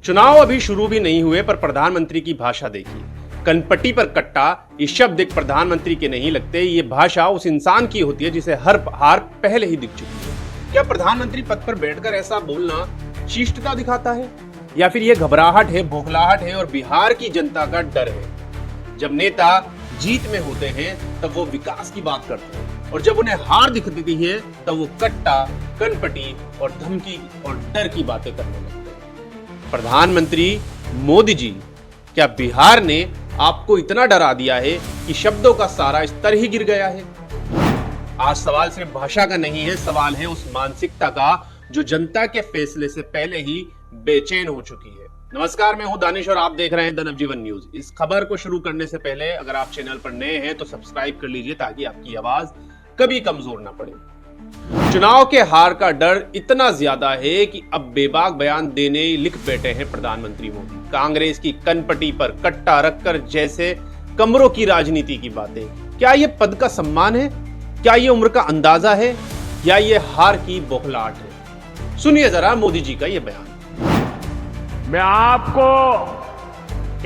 चुनाव अभी शुरू भी नहीं हुए पर प्रधानमंत्री की भाषा देखिए। कनपट्टी पर कट्टा, ये शब्द एक प्रधानमंत्री के नहीं लगते। ये भाषा उस इंसान की होती है जिसे हर हार पहले ही दिख चुकी है। क्या प्रधानमंत्री पद पर बैठकर ऐसा बोलना शिष्टता दिखाता है, या फिर ये घबराहट है, बौखलाहट है और बिहार की जनता का डर है? जब नेता जीत में होते हैं तब वो विकास की बात करते हैं, और जब उन्हें हार दिखती है तब वो कट्टा, कनपटी और धमकी और डर की बातें करने लगते हैं। प्रधानमंत्री मोदी जी, क्या बिहार ने आपको इतना डरा दिया है कि शब्दों का सारा स्तर ही गिर गया है? आज सवाल सिर्फ भाषा का नहीं है, सवाल है उस मानसिकता का जो जनता के फैसले से पहले ही बेचैन हो चुकी है। नमस्कार, मैं हूं दानिश और आप देख रहे हैं द नवजीवन न्यूज। इस खबर को शुरू करने से पहले अगर आप चैनल पर नए हैं तो सब्सक्राइब कर लीजिए ताकि आपकी आवाज कभी कमजोर ना पड़े। चुनाव के हार का डर इतना ज्यादा है कि अब बेबाक बयान देने लिख बैठे हैं प्रधानमंत्री मोदी। कांग्रेस की कनपटी पर कट्टा रखकर जैसे कमरों की राजनीति की बातें। क्या ये पद का सम्मान है? क्या ये उम्र का अंदाजा है, या ये हार की बौखलाहट है? सुनिए जरा मोदी जी का ये बयान। मैं आपको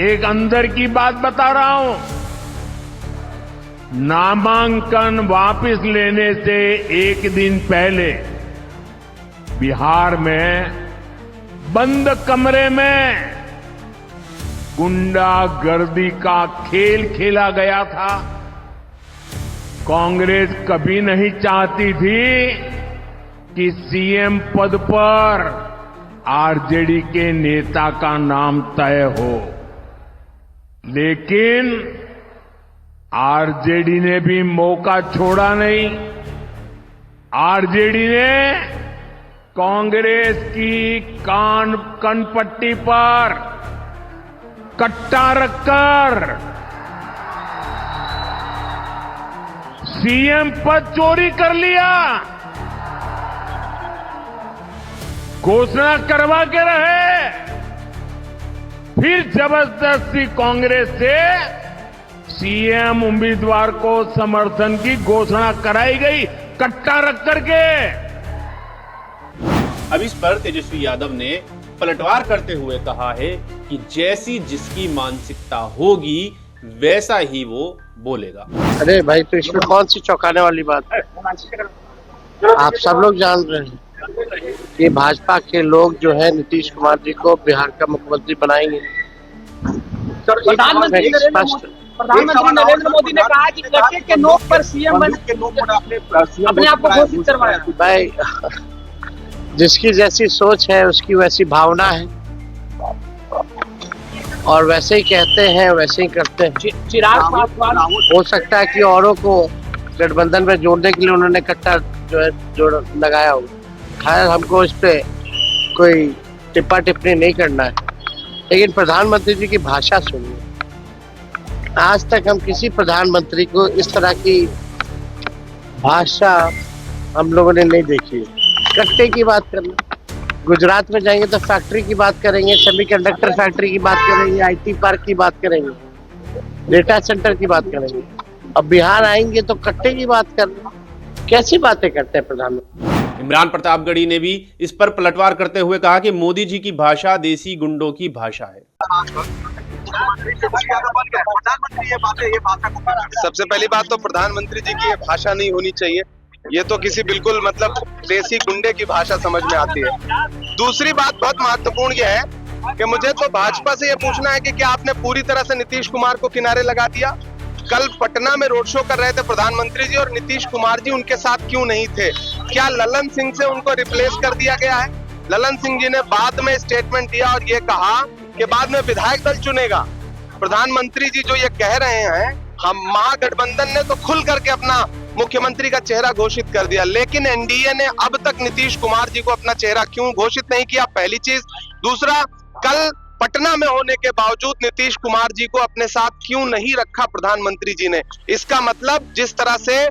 एक अंदर की बात बता रहा हूं। नामांकन वापस लेने से एक दिन पहले बिहार में बंद कमरे में गुंडागर्दी का खेल खेला गया था। कांग्रेस कभी नहीं चाहती थी कि सीएम पद पर आरजेडी के नेता का नाम तय हो, लेकिन आरजेडी ने भी मौका छोड़ा नहीं। आरजेडी ने कांग्रेस की कनपट्टी पर कट्टा रखकर सीएम पद चोरी कर लिया। घोषणा करवा के रहे, फिर जबरदस्ती कांग्रेस से सीएम उम्मीदवार को समर्थन की घोषणा कराई गई, कट्टा रख करके। अब इस पर तेजस्वी यादव ने पलटवार करते हुए कहा है कि जैसी जिसकी मानसिकता होगी वैसा ही वो बोलेगा। अरे भाई, तो इसमें कौन सी चौंकाने वाली बात है? आप सब लोग जान रहे हैं कि भाजपा के लोग जो है नीतीश कुमार जी को बिहार का मुख्यमंत्री बनाएंगे। प्रधानमंत्री नरेंद्र मोदी ने कहा कि कट्टे के नोक पर सीएम अपने आप को घोषित करवाया। भाई, जिसकी जैसी सोच है उसकी वैसी भावना है, और वैसे ही कहते हैं वैसे ही करते हैं। चिराग पासवान हो सकता है कि औरों को गठबंधन में जोड़ने के लिए उन्होंने कट्टा जो है जोड़ लगाया हो। खैर, हमको इस पे कोई टिप्पा टिप्पणी नहीं करना है, लेकिन प्रधानमंत्री जी की भाषा सुनिए। आज तक हम किसी प्रधानमंत्री को इस तरह की भाषा हम लोगों ने नहीं देखी। कट्टे की बात करना, गुजरात में जाएंगे तो फैक्ट्री की बात करेंगे, सेमीकंडक्टर फैक्ट्री की बात करेंगे, आईटी पार्क की बात करेंगे, डेटा सेंटर की बात करेंगे। अब बिहार आएंगे तो कट्टे की बात करना। कैसी बातें करते हैं प्रधानमंत्री? इमरान प्रतापगढ़ी ने भी इस पर पलटवार करते हुए कहा कि मोदी जी की भाषा देसी गुंडों की भाषा है। सबसे पहली बात तो प्रधानमंत्री जी की ये भाषा नहीं होनी चाहिए। ये तो किसी बिल्कुल मतलब देसी गुंडे की भाषा समझ में आती है। दूसरी बात बहुत महत्वपूर्ण ये है कि मुझे तो भाजपा से ये पूछना है कि क्या आपने पूरी तरह से नीतीश कुमार को किनारे लगा दिया? कल पटना में रोड शो कर रहे थे प्रधानमंत्री जी और नीतीश कुमार जी उनके साथ क्यों नहीं थे? क्या ललन सिंह से उनको रिप्लेस कर दिया गया है? ललन सिंह जी ने बाद में स्टेटमेंट दिया और ये कहा कि बाद में विधायक दल चुनेगा। प्रधानमंत्री जी जो ये कह रहे हैं, हम महागठबंधन ने तो खुल करके अपना मुख्यमंत्री का चेहरा घोषित कर दिया, लेकिन एनडीए ने अब तक नीतीश कुमार जी को अपना चेहरा क्यों घोषित नहीं किया? पहली चीज। दूसरा, कल पटना में होने के बावजूद नीतीश कुमार जी को अपने साथ क्यों नहीं रखा प्रधानमंत्री जी ने? इसका मतलब जिस तरह से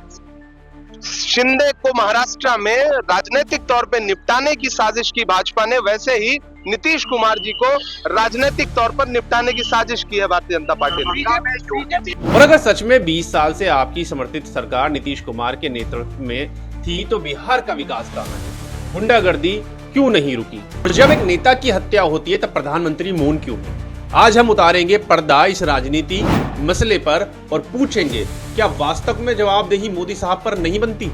शिंदे को महाराष्ट्र में राजनीतिक तौर पे निपटाने की साजिश की भाजपा ने, वैसे ही नीतीश कुमार जी को राजनीतिक तौर पर निपटाने की साजिश की है भारतीय जनता पार्टी ने। और अगर सच में 20 साल से आपकी समर्थित सरकार नीतीश कुमार के नेतृत्व में थी तो बिहार का विकास कहां है? गुंडागर्दी क्यों नहीं रुकी? और जब एक नेता की हत्या होती है तब प्रधानमंत्री मौन क्यों है? आज हम उतारेंगे पर्दा इस राजनीति मसले पर और पूछेंगे क्या वास्तव में जवाबदेही मोदी साहब पर नहीं बनती?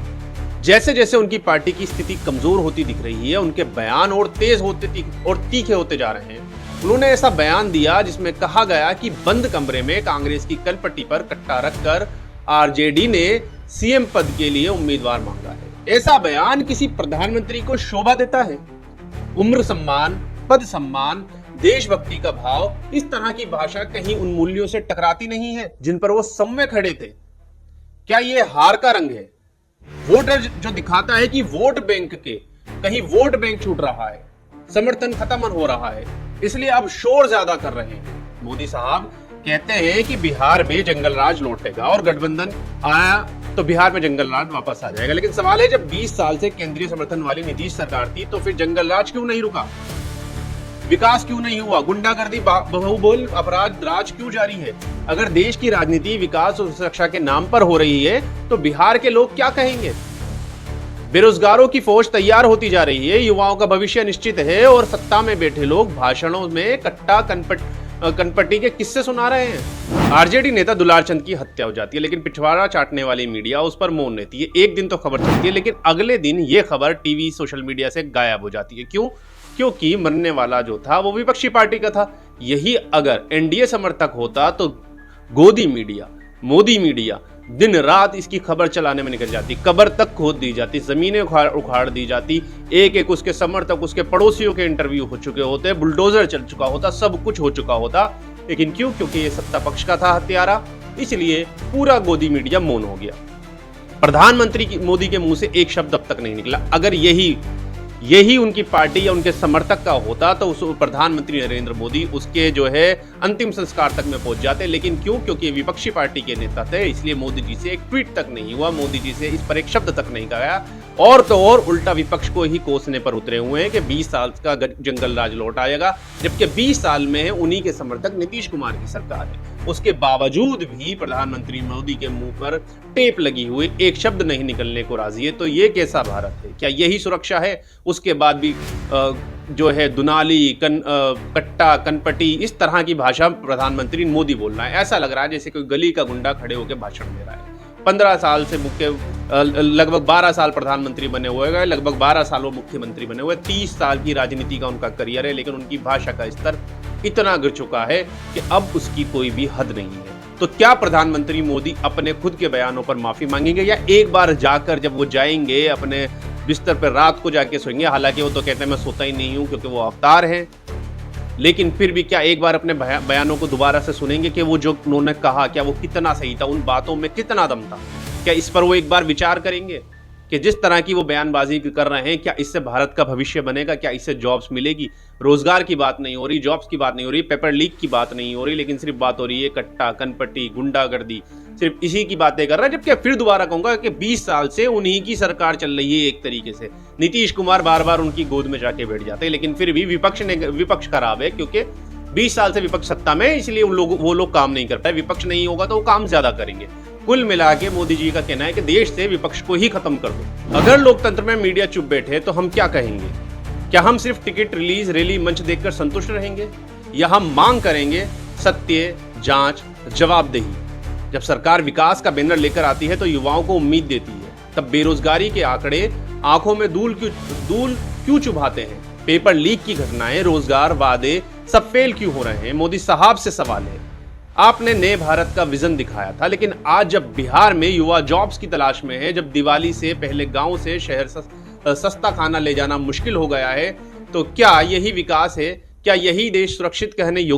जैसे जैसे उनकी पार्टी की स्थिति कमजोर होती दिख रही है, उनके बयान और तेज होते और तीखे होते जा रहे हैं। उन्होंने ऐसा बयान दिया जिसमें कहा गया कि बंद कमरे में कांग्रेस की कलपट्टी पर कट्टा रखकर आरजेडी ने सीएम पद के लिए उम्मीदवार मांगा है। ऐसा बयान किसी प्रधानमंत्री को शोभा देता है? उम्र सम्मान, पद सम्मान, देशभक्ति का भाव, इस तरह की भाषा कहीं उन मूल्यों से टकराती नहीं है जिन पर वो सम्य खड़े थे? क्या ये हार का रंग है? वोटर जो दिखाता है कि वोट बैंक के कहीं वोट बैंक छूट रहा है, समर्थन खत्म हो रहा है, इसलिए अब शोर ज्यादा कर रहे हैं। मोदी साहब कहते हैं कि बिहार में जंगल राज लौटेगा और गठबंधन आया तो बिहार में जंगल राज वापस आ जाएगा। लेकिन सवाल है, जब 20 साल से केंद्रीय समर्थन वाली नीतीश सरकार थी तो फिर जंगल राज क्यों नहीं रुका? विकास क्यों नहीं हुआ? गुंडागर्दी, बहुबोल अपराध राज क्यों जारी है? अगर देश की राजनीति विकास और सुरक्षा के नाम पर हो रही है तो बिहार के लोग क्या कहेंगे? बेरोजगारों की फौज तैयार होती जा रही है, युवाओं का भविष्य निश्चित है और सत्ता में बैठे लोग भाषणों में कट्टा कनपट्टी के किस्से सुना रहे हैं। आरजेडी नेता दुलार चंद की हत्या हो जाती है लेकिन पिछवाड़ा चाटने वाली मीडिया उस पर मौन रहती है। एक दिन तो खबर चलती है लेकिन अगले दिन ये खबर टीवी सोशल मीडिया से गायब हो जाती है। क्यों? क्योंकि मरने वाला जो था वो विपक्षी पार्टी का था। यही अगर एनडीए समर्थक होता तो गोदी मीडिया, मोदी मीडिया दिन रात इसकी खबर चलाने में निकल जाती, कब्र तक खोद दी जाती, जमीनें उखाड़ दी जाती, एक एक उसके समर्थक, उसके पड़ोसियों के इंटरव्यू हो चुके होते, बुलडोजर चल चुका होता, सब कुछ हो चुका होता। लेकिन क्यों? क्योंकि ये सत्ता पक्ष का था हत्यारा, इसलिए पूरा गोदी मीडिया मौन हो गया। प्रधानमंत्री मोदी के मुंह से एक शब्द अब तक नहीं निकला। अगर यही उनकी पार्टी या उनके समर्थक का होता तो उस प्रधानमंत्री नरेंद्र मोदी उसके जो है अंतिम संस्कार तक में पहुंच जाते। लेकिन क्यों? क्योंकि विपक्षी पार्टी के नेता थे, इसलिए मोदी जी से एक ट्वीट तक नहीं हुआ, मोदी जी से इस पर एक शब्द तक नहीं कहा। और तो और उल्टा विपक्ष को ही कोसने पर उतरे हुए हैं कि 20 साल का जंगल राज लौट आएगा, जबकि 20 साल में उन्हीं के समर्थक नीतीश कुमार की सरकार है। उसके बावजूद भी प्रधानमंत्री मोदी के मुंह पर टेप लगी हुई, एक शब्द नहीं निकलने को राजी है। तो ये कैसा भारत है? क्या यही सुरक्षा है? उसके बाद भी जो है दुनाली, कट्टा, कनपटी, इस तरह की भाषा प्रधानमंत्री मोदी बोल रहा है। ऐसा लग रहा है जैसे कोई गली का गुंडा खड़े होकर भाषण दे रहा है। 15 साल से लगभग 12 साल प्रधानमंत्री बने हुए हैं, लगभग 12 साल वो मुख्यमंत्री बने हुए, 30 साल की राजनीति का उनका करियर है, लेकिन उनकी भाषा का स्तर इतना गिर चुका है कि अब उसकी कोई भी हद नहीं है। तो क्या प्रधानमंत्री मोदी अपने खुद के बयानों पर माफी मांगेंगे या एक बार जाकर जब वो जाएंगे अपने बिस्तर पर रात को जाके सोएंगे? हालांकि वो तो कहते हैं मैं सोता ही नहीं हूं क्योंकि वो अवतार है, लेकिन फिर भी क्या एक बार अपने बयानों को दोबारा से सुनेंगे कि वो जो उन्होंने कहा क्या वो कितना सही था, उन बातों में कितना दम था? क्या इस पर वो एक बार विचार करेंगे कि जिस तरह की वो बयानबाजी कर रहे हैं क्या इससे भारत का भविष्य बनेगा? क्या इससे जॉब्स मिलेगी? रोजगार की बात नहीं हो रही, जॉब्स की बात नहीं हो रही, पेपर लीक की बात नहीं हो रही, लेकिन सिर्फ बात हो रही है कट्टा, कनपट्टी, गुंडागर्दी, सिर्फ इसी की बातें कर रहा है। जबकि फिर दोबारा कहूंगा कि 20 साल से उन्हीं की सरकार चल रही है एक तरीके से। नीतीश कुमार बार बार उनकी गोद में जाके बैठ जाते हैं, लेकिन फिर भी विपक्ष खराब है क्योंकि 20 साल से विपक्ष सत्ता में, इसलिए वो लोग काम नहीं कर पाए। विपक्ष नहीं होगा तो वो काम ज्यादा करेंगे। कुल मिला के मोदी जी का कहना है कि देश से विपक्ष को ही खत्म कर दो। अगर लोकतंत्र में मीडिया चुप बैठे तो हम क्या कहेंगे? क्या हम सिर्फ टिकट, रिलीज, रैली, मंच देखकर संतुष्ट रहेंगे या हम मांग करेंगे सत्य, जांच, जवाबदेही? जब सरकार विकास का बैनर लेकर आती है तो युवाओं को उम्मीद देती है, तब बेरोजगारी के आंकड़े आंखों में धूल क्यों चुभाते हैं? पेपर लीक की घटनाएं, रोजगार वादे सब फेल क्यों हो रहे हैं? मोदी साहब से सवाल है। आपने नए भारत का विजन दिखाया था, लेकिन आज जब बिहार में युवा जॉब्स की तलाश में है, जब दिवाली से पहले गांव से शहर सस्ता खाना ले जाना मुश्किल हो गया है, तो क्या यही विकास है? क्या यही देश सुरक्षित कहने योग्य